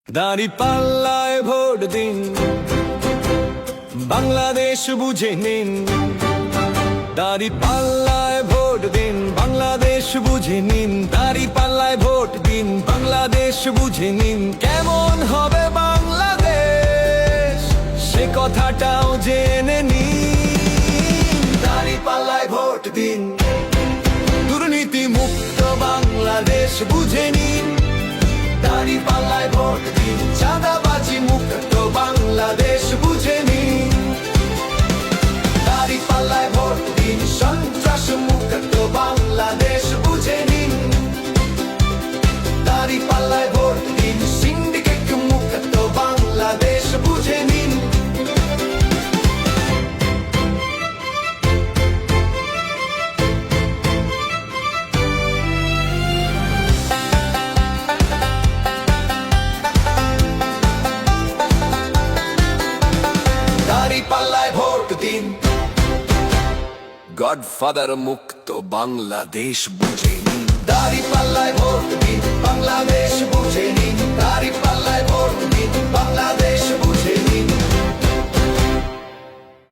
দাঁড়িপাল্লায় vote দিন, বাংলাদেশ বুঝে নিন। দাঁড়িপাল্লায় ভোট দিন, বাংলাদেশ বুঝে নিন। দাঁড়িপাল্লায় ভোট দিন, বাংলাদেশ বুঝে নিন। কেমন হবে বাংলাদেশ, সে কথাটাও জেনে নিন। দাঁড়িপাল্লায় ভোট দিন, দুর্নীতি মুক্ত বাংলাদেশ বুঝে নিন। দাঁড়িপাল্লায় ভোট দিন, চাঁদাবাজি মুক্ত বাংলাদেশ বুঝে নিন। দাঁড়িপাল্লায় ভোট দিন, সন্ত্রাস মুক্ত বাংলাদেশ বুঝে নিন। দাঁড়িপাল্লায় ভোট দিন, সিন্ডিকেট মুক্ত বাংলাদেশ বুঝে নিন। দাঁড়িপাল্লায় ভোট দিন, গডফাদার মুক্ত বাংলাদেশ বুঝে নিন। দাঁড়িপাল্লায় ভোট দিন, বাংলাদেশ বুঝে নিন।